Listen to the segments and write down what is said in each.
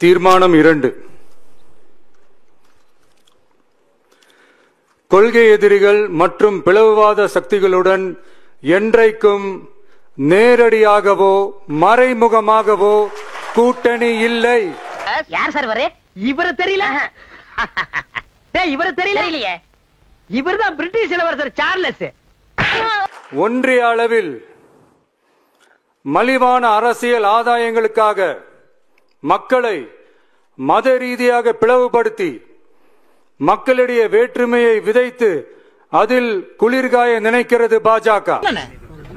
தீர்மானம் 2. கொள்கை எதிரிகள் மற்றும் பிளவுவாத சக்திகளுடன் என்றைக்கும் நேரடியாகவோ மறைமுகமாகவோ கூட்டணி இல்லை. யார் சார் வரே? இவரு தெரியல. இவரு தெரியலையே. இவர்தான் பிரிட்டிஷ் இளவரசர் சார்லஸ். ஒன்றிய அளவில் மலிவான அரசியல் ஆதாயங்களுக்காக மக்களை மத ரீதியாக பிளவுபடுத்தி மக்களிடையே வேற்றுமையை விதைத்து அதில் குளிர்காய நினைக்கிறது பாஜக.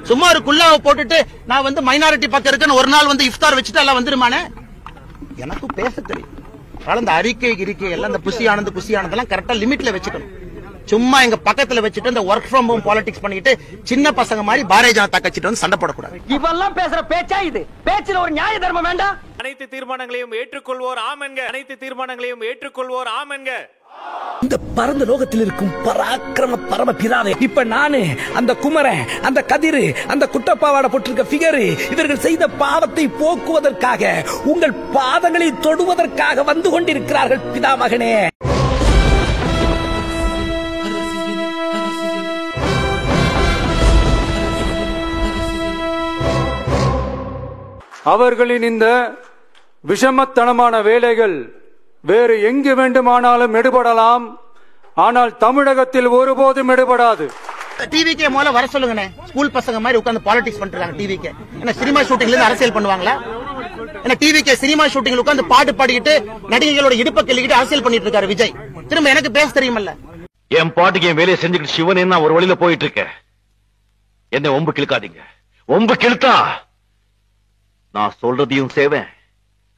சும்மா ஒரு குல்லாவை போட்டுட்டு நான் வந்து மைனாரிட்டி பக்கம் இருக்கேன்னு ஒரு நாள் வந்து இஃப்தார் வச்சுட்டு எல்லாம் வந்துருமானே. எனக்கு பேச தெரியும். அந்த அறிக்கை எல்லாம் இந்த புசி ஆனந்தெல்லாம் கரெக்டா லிமிட்ல வச்சுக்கணும். சும்மா எங்க பக்கத்துல வச்சுட்டு இந்த ஒர்க் ஃப்ரம் ஹோம் பாலிடிக்ஸ் பண்ணிட்டு சின்ன பசங்க மாதிரி பாரதிய ஜனதா கட்சிட்டு வந்து சண்டை போடக்கூடாது. இவெல்லாம் பேசுற பேச்சா இது? பேச்சுல ஒரு நியாய தர்மம் வேண்டாம். அனைத்து தீர்மானங்களையும் ஏற்றுக்கொள்வோர் ஆமென்க. அனைத்து தீர்மானங்களையும் ஏற்றுக்கொள்வோர் ஆமென்க. இந்த பரந்த லோகத்தில் இருக்கும் பராக்கிரம பரம பிதாவே, இப்ப நானு அந்த குமரன், அந்த கதிரு, அந்த குட்டப்பாவாட போட்டிருக்க ஃபிகரு இவர்கள் செய்த பாவத்தை போக்குவதற்காக உங்கள் பாதங்களை தொடுவதற்காக வந்து கொண்டிருக்கிறார்கள் பிதாமகனே. அவர்களின் இந்த விஷமத்தனமான வேலைகள் வேறு எங்கு வேண்டுமானாலும் எடுபடலாம், ஆனால் தமிழகத்தில் ஒருபோதும் எடுபடாது. டிவிக்கே மூல வர சொல்லுங்க. ஸ்கூல் பசங்க மாதிரி உட்கார்ந்து பாலிடிக்ஸ் பண்ணிட்டு டிவிக்கே. என்ன சினிமா ஷூட்டிங்ல இருந்து அரசியல் பண்ணுவாங்களா? என்ன டிவிக்கே சினிமா ஷூட்டிங்ல உட்கார்ந்து பாட்டு பாடிக்கிட்டு நடிகைகளோட இடுப்ப கிள்ளிக்கிட்டு அரசியல் பண்ணிட்டு இருக்காரு விஜய். திரும்ப எனக்கு பேச தெரியுமல்ல. என் பாட்டுக்கு என் வேலையை செஞ்சுக்கிட்டு சிவன் என்ன ஒரு வழியில போயிட்டு இருக்க. என்ன ஒம்பு கிழக்காதீங்க. ஒம்பு கிழத்தா நான் சொல்றதையும் சேவேன்,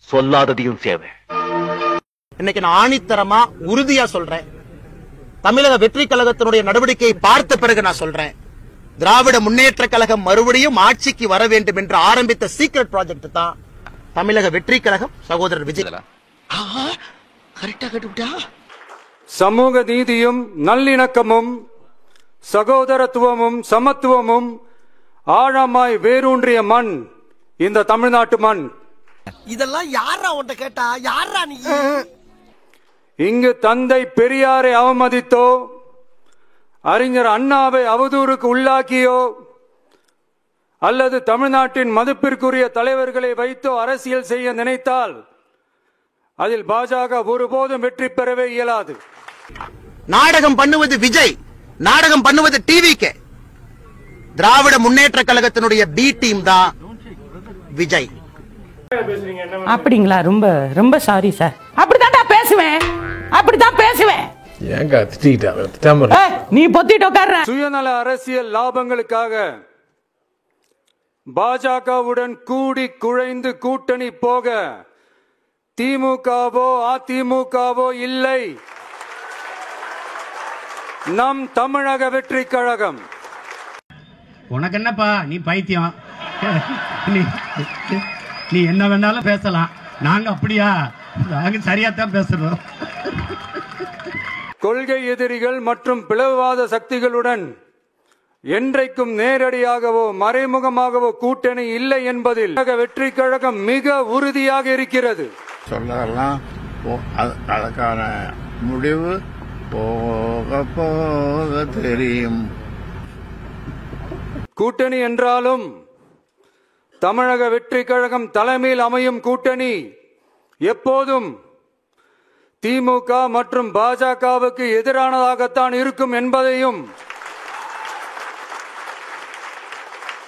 சொல்லாததையும் சேவேன். இன்னைக்கு நான் ஆணித்தரமா உறுதியா சொல்றேன், தமிழக வெற்றி கழகத்தினுடைய நடவடிக்கையை பார்த்த பிறகு நான் சொல்றேன், திராவிட முன்னேற்ற கழகம் மறுபடியும் ஆட்சிக்கு வர வேண்டும் என்று ஆரம்பித்த சீக்ரெட் ப்ராஜெக்ட் தான் தமிழக வெற்றி கழகம். சகோதரர் விஜய் சமூக நீதியும் நல்லிணக்கமும் சகோதரத்துவமும் சமத்துவமும் ஆழமாய் வேரூன்றிய மண் இந்த தமிழ்நாட்டு மண். இதெல்லாம் யாரா உன்கிட்ட கேட்டா? யாரா நீ? இங்கு தந்தை பெரியாரை அவமதித்தோ அறிஞர் அண்ணாவை அவதூறுக்கு உள்ளாக்கியோ அல்லது தமிழ்நாட்டின் மதிப்பிற்குரிய தலைவர்களை வைத்தோ அரசியல் செய்ய நினைத்தால் அதில் பாஜக ஒருபோதும் வெற்றி பெறவே இயலாது. நாடகம் பண்ணுவது விஜய், நாடகம் பண்ணுவது டிவிக்கே. திராவிட முன்னேற்ற கழகத்தினுடைய பி டீம் தான் விஜய். அப்படிங்களா? ரொம்ப ரொம்ப சாரி சார். அப்படிதான் பேசுவேன், அப்படிதான் பேசுவேன். நீ பொத்திட்டு உட்கார்ற. சுயநல அரசியல் லாபங்களுக்காக பாஜகவுடன் கூடி குழைந்து கூட்டணி போக திமுகவோ அதிமுகவோ இல்லை. நம் தமிழக வெற்றி கழகம். உனக்கு என்னப்பா, நீ பைத்தியம். நீ என்ன வேணாலும் பேசலாம். நாங்க அப்படியா? நாங்க சரியாத்தான் பேசுறோம். கொள்கை எதிரிகள் மற்றும் பிளவுவாத சக்திகளுடன் என்றைக்கும் நேரடியாகவோ மறைமுகமாகவோ கூட்டணி இல்லை என்பதில் வெற்றி கழகம் மிக உறுதியாக இருக்கிறது. சொல்லலாம் அதற்கான முடிவு போக போக தெரியும். கூட்டணி என்றாலும் தமிழக வெற்றி கழகம் தலைமையில் அமையும் கூட்டணி எப்போதும் திமுக மற்றும் பாஜகவுக்கு எதிரானதாகத்தான் இருக்கும் என்பதையும்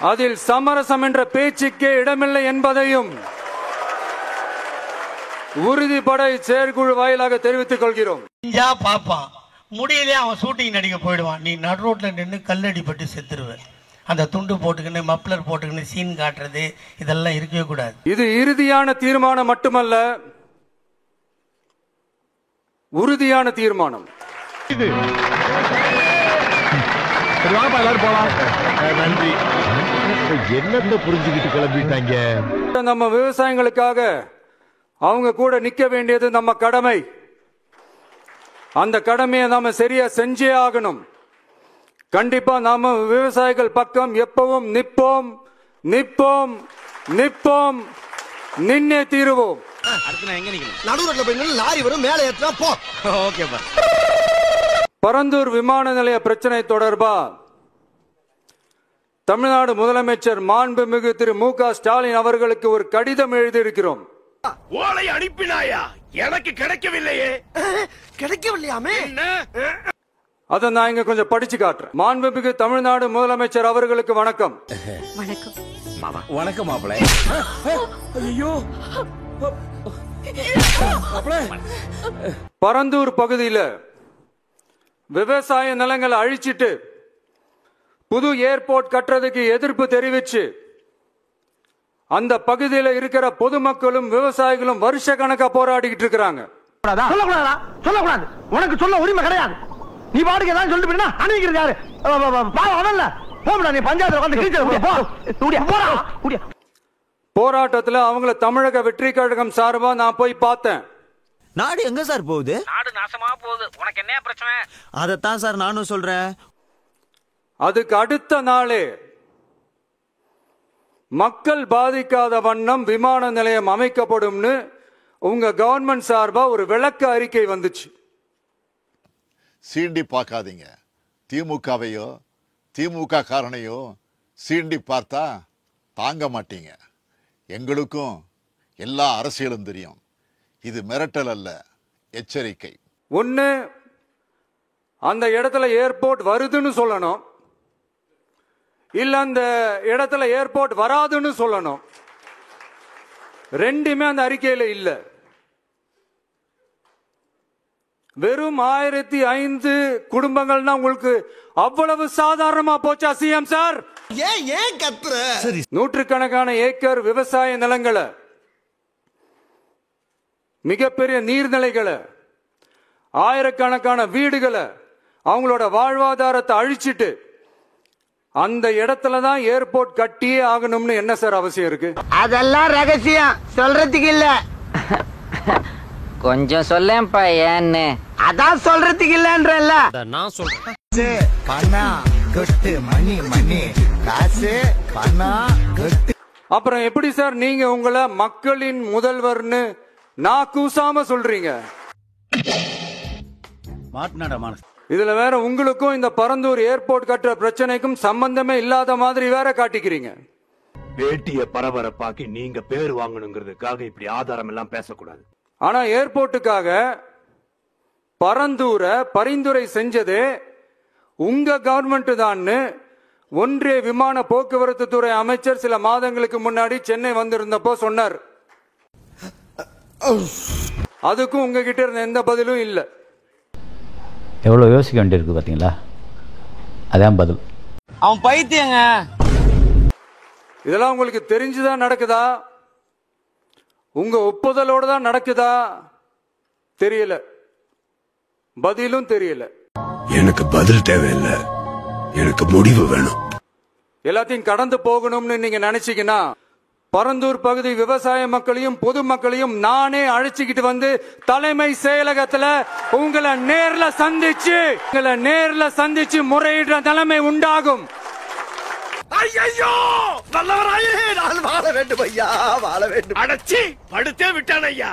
அதில் சமரசம் என்ற பேச்சுக்கே இடமில்லை என்பதையும் உறுதிப்பட செயற்குழு வாயிலாக தெரிவித்துக் கொள்கிறோம். பாப்பா முடியல, அவன் ஷூட்டிங் நடிக்க போயிடுவான். நீ நடு ரோட்ல நின்று கல்லடி பட்டு செத்துருவேன். அந்த துண்டு போட்டுக்கின்னு மப்ளர் போட்டுக்கின்னு சீன் காட்டுறது இதெல்லாம் இருக்கவே கூடாது. இது இறுதியான தீர்மானம் மட்டுமல்ல, உறுதியான தீர்மானம். என்னத்தை புரிஞ்சுக்கிட்டு கிளம்பிட்டாங்க. நம்ம விவசாயிகளுக்காக அவங்க கூட நிக்க வேண்டியது நம்ம கடமை. அந்த கடமையை நாம சரியா செஞ்சே ஆகணும். கண்டிப்பா நாம விவசாயிகள் பக்கம் எப்பவும் நிற்போம், நிற்போம், நிற்போம், நின்னே தீருவோம். அடுத்து நான் எங்க நிக்கணும்? நடு ரோட்ல போய் நின்னு லாரி வரும் மேலே ஏத்துனா போ. ஓகேப்பா. பரந்தூர் விமான நிலைய பிரச்சனை தொடர்பா தமிழ்நாடு முதலமைச்சர் மாண்புமிகு திரு மு.க. ஸ்டாலின் அவர்களுக்கு ஒரு கடிதம் எழுதியிருக்கிறோம். ஓலை அனுப்பினாயா? எனக்கு கிடைக்கவில்லையே. கிடைக்கவில்லையாமே? அதை நான் இங்க கொஞ்சம் படிச்சு காட்டுறேன். மாண்புமிகு தமிழ்நாடு முதலமைச்சர் அவர்களுக்கு வணக்கம். வணக்கம். வணக்கம் மாப்பிள. ஐயோ பரந்தூர் பகுதியில் விவசாய நிலங்களை அழிச்சிட்டு புது ஏர்போர்ட் கட்டுறதுக்கு எதிர்ப்பு தெரிவிச்சு அந்த பகுதியில் இருக்கிற பொதுமக்களும் விவசாயிகளும் வருஷ கணக்கா போராடிக்கிட்டு இருக்கிறாங்க. சொல்லக்கூடாது. உனக்கு சொல்ல உரிமை கிடையாது. நீ பாட்டுக்கு ஏதாவது சொல்லிட்டு போயினா அனுப்பிக்கிறது யாரு? பாவம் போடா, நீ பஞ்சாயத்துல வந்து போராட்டத்தில் அவங்கள தமிழக வெற்றி கழகம் சார்பா நான் போய் பார்த்தேன். நாடு எங்க சார் போகுது? நாடு நாசமா போகுது. உனக்கு என்ன பிரச்சனை? அதத்தான் சார் நானும் சொல்றேன். அதுக்கு அடுத்த நாளே மக்கள் பாதிக்காத வண்ணம் விமான நிலையம் அமைக்கப்படும்னு உங்க கவர்மெண்ட் சார்பா ஒரு விளக்க அறிக்கை வந்துச்சு. சீண்டி பார்க்காதீங்க. திமுகவையோ திமுக காரணையோ சீண்டி பார்த்தா தாங்க மாட்டீங்க. எங்களுக்கும் எல்லா அரசியலும் தெரியும். இது மிரட்டல் அல்ல, எச்சரிக்கை. ஒன்னு, அந்த இடத்துல ஏர்போர்ட் வருதுன்னு சொல்லணும், இல்ல அந்த இடத்துல ஏர்போர்ட் வராதுன்னு சொல்லணும். ரெண்டுமே அந்த அறிக்கையில இல்ல. வெறும் 1005 குடும்பங்கள்னா உங்களுக்கு அவ்வளவு சாதாரணமா போச்சா சிஎம் சார்? ஏன் கத்துற? நூற்றுக்கணக்கான ஏக்கர் விவசாய நிலங்களை, மிகப்பெரிய நீர்நிலைகளை, ஆயிரக்கணக்கான வீடுகளை, அவங்களோட வாழ்வாதாரத்தை அழிச்சிட்டு அந்த இடத்துல தான் ஏர்போர்ட் கட்டியே ஆகணும்னு என்ன சார் அவசியம் இருக்கு? அதெல்லாம் ரகசியம், சொல்றதுக்கு இல்ல. கொஞ்சம் சொல்லேன்ப்பா ஏன்னு. அதான் சொல்றதுக்கு இல்லன்றல்ல. நான் சொல்றேன். பணம் கொட்டு, மணி மணி காசு பணம் கொட்டு. அப்புறம் எப்படி சார் நீங்க உங்களை மக்களின் முதல்வர்னு நான் கூசாம சொல்றீங்க? இதுல வேற உங்களுக்கும் இந்த பரந்தூர் ஏர்போர்ட் கட்டுற பிரச்சனைக்கும் சம்பந்தமே இல்லாத மாதிரி வேற காட்டிக்கிறீங்க. பேட்டிய பரபரப்பாக்கி நீங்க பேர் வாங்கணுங்கிறதுக்காக இப்படி ஆதாரம் எல்லாம் பேசக்கூடாது. ஆனா ஏர்போர்ட்டுக்காக பரந்தூரை பரிந்துரை செஞ்சதே உங்க கவர்மெண்ட் தான் ஒன்றிய விமான போக்குவரத்து துறை அமைச்சர் சில மாதங்களுக்கு முன்னாடி சென்னை வந்திருந்தப்போ சொன்னார். அதுக்கும் உங்ககிட்ட இருந்த எந்த பதிலும் இல்ல. எவ்வளவு யோசிக்க வேண்டியிருக்கு பாத்தீங்களா? அதான் பதில். அவன் பைத்தியங்க. இதெல்லாம் உங்களுக்கு தெரிஞ்சுதான் நடக்குதா? உங்க ஒப்புதலோட தான் நடக்குதா? தெரியல. பதிலும் தெரியல. எனக்கு பதில் தேவையில்லை, எனக்கு முடிவு வேணும். எல்லாத்தையும் கடந்து போகணும்னு நீங்க நினைச்சீங்கன்னா பரந்தூர் பகுதி விவசாய மக்களையும் பொதுமக்களையும் நானே அழைச்சிக்கிட்டு வந்து தலைமை செயலகத்துல உங்களை நேர்ல சந்திச்சு முறையிடுற நிலைமை உண்டாகும். ஐயோ, நல்லவராயே, நான் வாழ வேண்டும் ஐயா, வாழ வேண்டும். அடச்சி படுத்தே விட்டான் ஐயா.